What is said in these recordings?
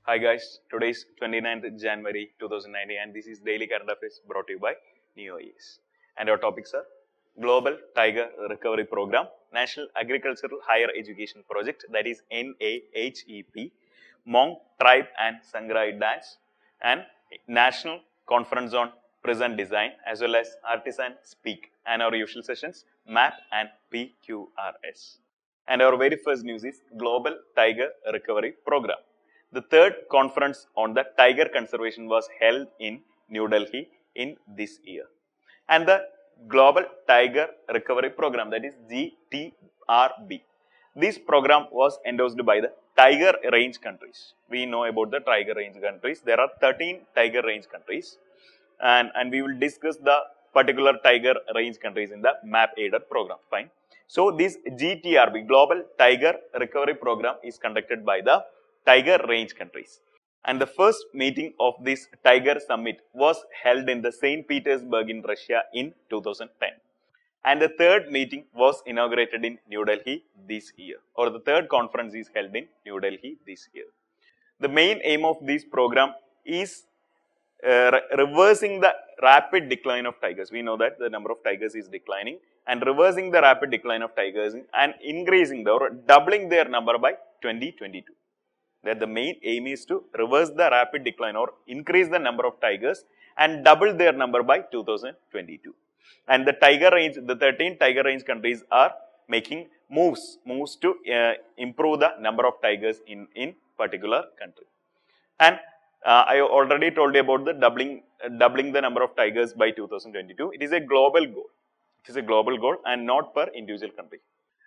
Hi guys, today is 29th January 2019 and this is Daily Current Affairs brought to you by NeoES. And our topics are Global Tiger Recovery Program, National Agricultural Higher Education Project, that is NAHEP, Hmong Tribe and Sangrai Dance, and National Conference on Prison Design, as well as Artisan Speak, and our usual sessions MAP and PQRS. And our very first news is Global Tiger Recovery Program. The third conference on the tiger conservation was held in New Delhi in this year. And the Global Tiger Recovery Program, that is GTRB. This program was endorsed by the tiger range countries. We know about the tiger range countries. There are 13 tiger range countries. And we will discuss the particular tiger range countries in the MAP aided program. Fine. So this GTRB, Global Tiger Recovery Program, is conducted by the tiger range countries. And the first meeting of this tiger summit was held in the St. Petersburg in Russia in 2010. And the third meeting was inaugurated in New Delhi this year, or the third conference is held in New Delhi this year. The main aim of this program is reversing the rapid decline of tigers. We know that the number of tigers is declining, and reversing the rapid decline of tigers and increasing or doubling their number by 2022. That the main aim is to reverse the rapid decline or increase the number of tigers and double their number by 2022. And the tiger range, the 13 tiger range countries are making moves to improve the number of tigers in particular country. And I already told you about the doubling the number of tigers by 2022. It is a global goal. It is a global goal and not per individual country.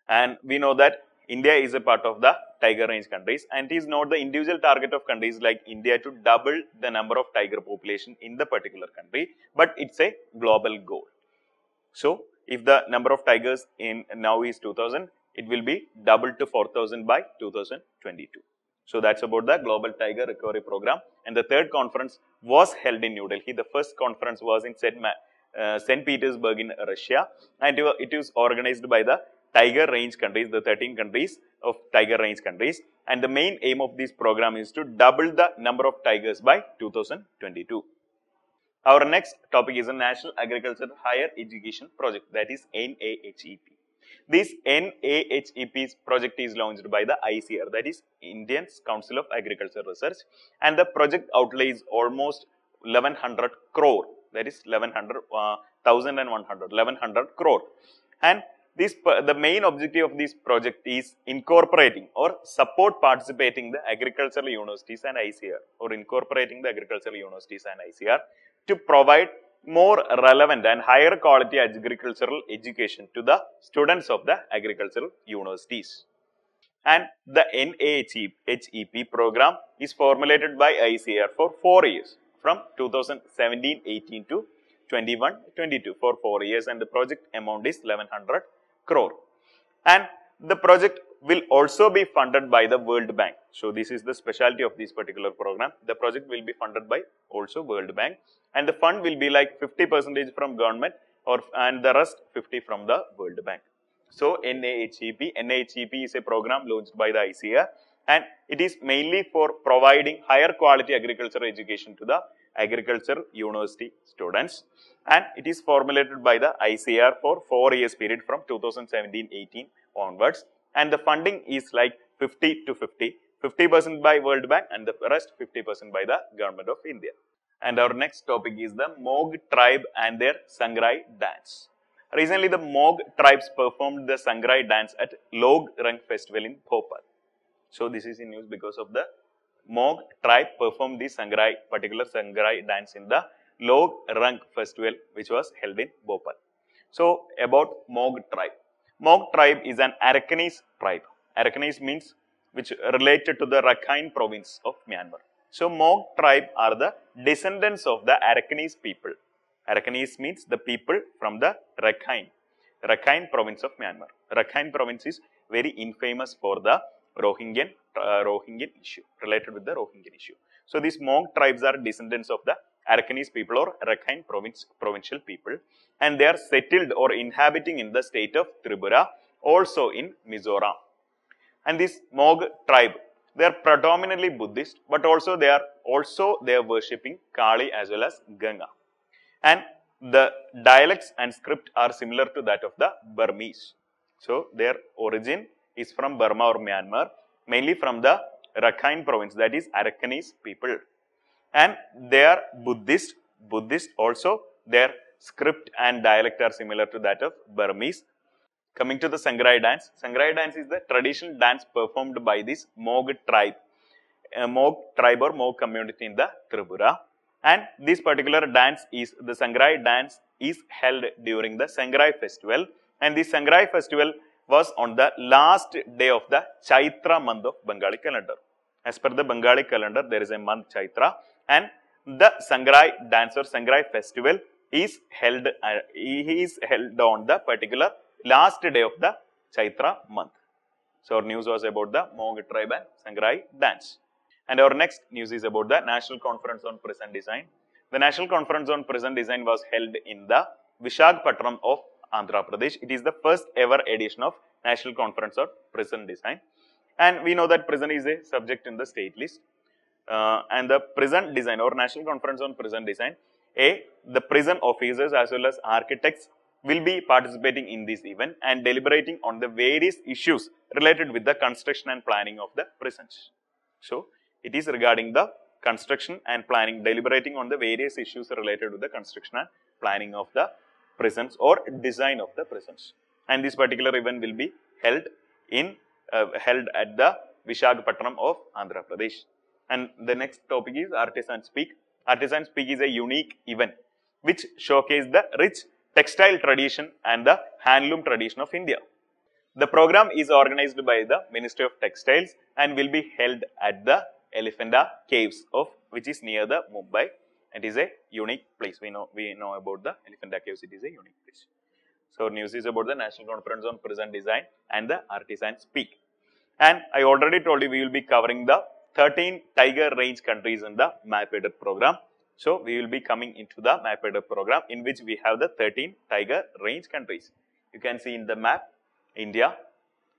And we know that India is a part of the tiger range countries, and it is not the individual target of countries like India to double the number of tiger population in the particular country, but it's a global goal. So if the number of tigers in now is 2000, it will be doubled to 4000 by 2022. So that's about the Global Tiger Recovery Program. And the third conference was held in New Delhi. The first conference was in St. Petersburg in Russia, and it was organized by the tiger range countries, the 13 countries of tiger range countries. And the main aim of this program is to double the number of tigers by 2022. Our next topic is a National Agricultural Higher Education Project, that is NAHEP. This NAHEP project is launched by the ICAR, that is Indian Council of Agricultural Research, and the project outlay is almost 1100 crore, that is 1100 crore. And the main objective of this project is incorporating or support participating the agricultural universities and ICAR, or incorporating the agricultural universities and ICAR to provide more relevant and higher quality agricultural education to the students of the agricultural universities. And the NAHEP program is formulated by ICAR for 4 years, from 2017-18 to 21-22 for 4 years, and the project amount is 1100 crore. And the project will also be funded by the World Bank. So this is the specialty of this particular program. The project will be funded by also World Bank, and the fund will be like 50% from government and the rest 50 from the World Bank. So NAHEP is a program launched by the ICAR, and it is mainly for providing higher quality agricultural education to the agriculture university students, and it is formulated by the ICAR for 4 years period from 2017-18 onwards, and the funding is like 50 to 50, 50% by World Bank and the rest 50% by the Government of India. And our next topic is the Hmong tribe and their Sangrai dance. Recently the Hmong tribes performed the Sangrai dance at Log Rang festival in Bhopal. So this is in news because of the Hmong tribe performed the particular Sangrai dance in the Log Rang festival, which was held in Bhopal. So about Hmong tribe. Hmong tribe is an Arakanese tribe. Arakanese means which related to the Rakhine province of Myanmar. So Hmong tribe are the descendants of the Arakanese people. Arakanese means the people from the Rakhine province of Myanmar. Rakhine province is very infamous for the Rohingyan issue, related with the Rohingyan issue. So these Hmong tribes are descendants of the Arakanese people or Rakhine provincial people, and they are settled or inhabiting in the state of Tripura, also in Mizoram. And this Hmong tribe They are predominantly Buddhist, but also they are worshipping Kali as well as Ganga. And the dialects and script are similar to that of the Burmese. So their origin is from Burma or Myanmar, mainly from the Rakhine province, that is Arakanese people. And they are Buddhist also. Their script and dialect are similar to that of Burmese. Coming to the Sangrai dance is the traditional dance performed by this Moog tribe or Moog community in the Tripura. And this particular dance is, the Sangrai dance is held during the Sangrai festival, and the Sangrai festival was on the last day of the Chaitra month of Bengali calendar. As per the Bengali calendar, there is a month Chaitra, and the Sangrai dance or Sangrai festival is held on the particular last day of the Chaitra month. So our news was about the Moog tribe and Sangrai dance. And our next news is about the National Conference on Prison Design. The National Conference on Prison Design was held in the Visakhapatnam of Andhra Pradesh. It is the first ever edition of National Conference on Prison Design. And we know that prison is a subject in the state list. And the prison design or National Conference on Prison Design, the prison officers as well as architects will be participating in this event and deliberating on the various issues related with the construction and planning of the prisons. So, it is regarding the construction and planning, deliberating on the various issues related with the construction and planning of the prisons or design of the prisons. And this particular event will be held at the Visakhapatnam of Andhra Pradesh. And the next topic is Artisan Speak. Artisan Speak is a unique event which showcases the rich textile tradition and the handloom tradition of India. The program is organized by the Ministry of Textiles and will be held at the Elephanta Caves which is near the Mumbai. It is a unique place. We know about the Elephanta Caves. It is a unique place. So news is about the National Conference on Prison Design and the Artisan Speak. And I already told you we will be covering the 13 Tiger Range countries in the MapEdit program. So we will be coming into the MapEdit program in which we have the 13 Tiger Range countries. You can see in the map India,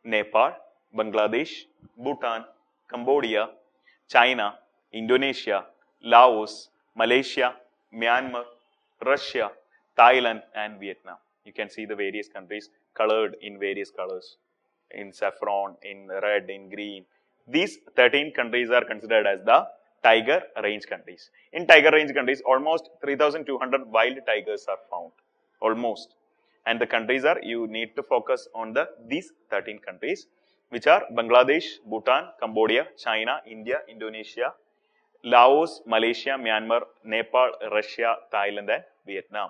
Nepal, Bangladesh, Bhutan, Cambodia, China, Indonesia, Laos, Malaysia, Myanmar, Russia, Thailand and Vietnam. You can see the various countries colored in various colors, in saffron, in red, in green. These 13 countries are considered as the Tiger Range countries. In Tiger Range countries, almost 3,200 wild tigers are found, almost. And the countries are, you need to focus on these 13 countries, which are Bangladesh, Bhutan, Cambodia, China, India, Indonesia, Laos, Malaysia, Myanmar, Nepal, Russia, Thailand and Vietnam.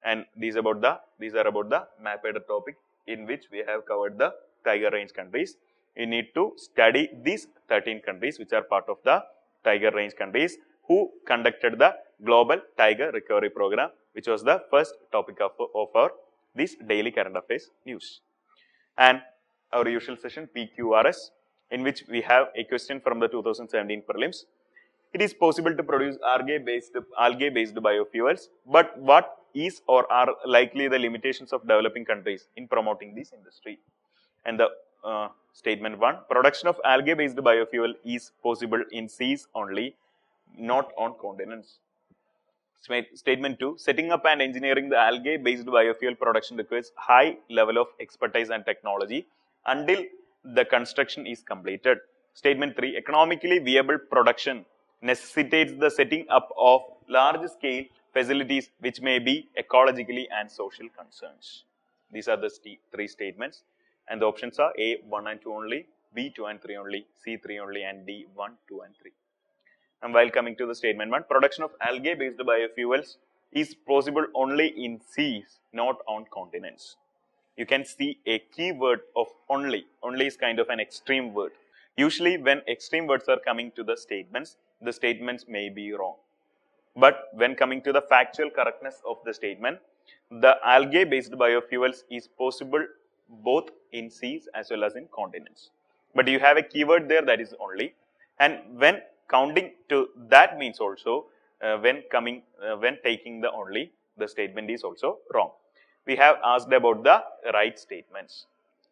And these are about the MapEdit topic in which we have covered the Tiger Range countries. You need to study these 13 countries which are part of the Tiger Range countries who conducted the Global Tiger Recovery Program, which was the first topic of our this daily current affairs news. And our usual session PQRS, in which we have a question from the 2017 prelims. It is possible to produce algae-based biofuels, but what is or are likely the limitations of developing countries in promoting this industry? And the statement 1, production of algae-based biofuel is possible in seas only, not on continents. Statement 2, setting up and engineering the algae-based biofuel production requires high level of expertise and technology until the construction is completed. Statement 3, economically viable production necessitates the setting up of large-scale facilities which may be ecologically and social concerns. These are the 3 statements, and the options are A, 1 and 2 only, B, 2 and 3 only, C, 3 only, and D, 1, 2 and 3. And while coming to the statement 1, production of algae-based biofuels is possible only in seas, not on continents. You can see a key word of only. Only is kind of an extreme word. Usually when extreme words are coming to the statements may be wrong. But when coming to the factual correctness of the statement, the algae-based biofuels is possible both in seas as well as in continents. But you have a keyword there, that is only. And when counting to that means also, when taking the only, the statement is also wrong. We have asked about the right statements.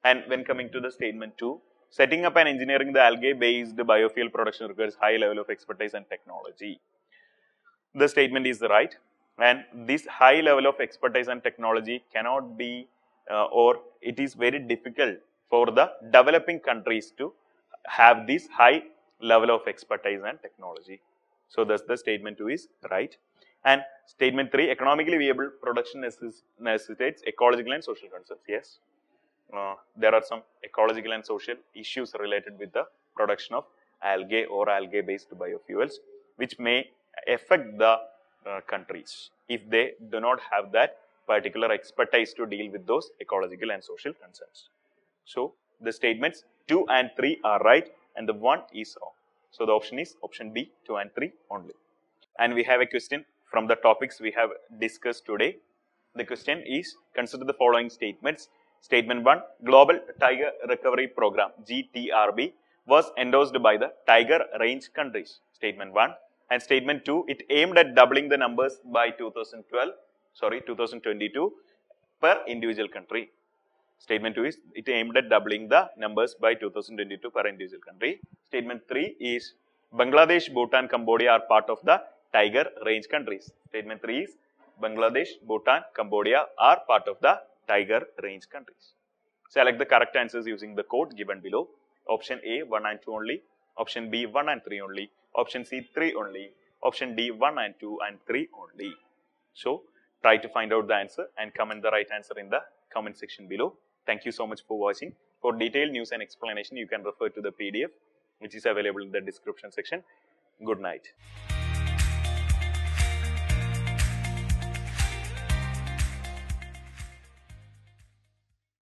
And when coming to the statement 2, setting up and engineering the algae-based biofuel production requires high level of expertise and technology. The statement is right, and this high level of expertise and technology cannot be or it is very difficult for the developing countries to have this high level of expertise and technology. So, thus the statement 2 is right. And statement 3, economically viable production necessitates ecological and social concerns. Yes, there are some ecological and social issues related with the production of algae or algae based biofuels, which may affect the countries if they do not have that particular expertise to deal with those ecological and social concerns. So, the statements 2 and 3 are right and the 1 is wrong. So, the option is option B, 2 and 3 only. And we have a question from the topics we have discussed today. The question is, consider the following statements. Statement 1, Global Tiger Recovery Program GTRB was endorsed by the tiger range countries. Statement 1. And statement 2, it aimed at doubling the numbers by 2022 per individual country. Statement 2 is, it aimed at doubling the numbers by 2022 per individual country. Statement 3 is, Bangladesh, Bhutan, Cambodia are part of the tiger range countries. Statement 3 is, Bangladesh, Bhutan, Cambodia are part of the tiger range countries. Select the correct answers using the code given below. Option A, 1 and 2 only. Option B, 1 and 3 only. Option C, 3 only. Option D, 1 and 2 and 3 only. So, try to find out the answer and comment the right answer in the comment section below. Thank you so much for watching. For detailed news and explanation, you can refer to the PDF which is available in the description section. Good night.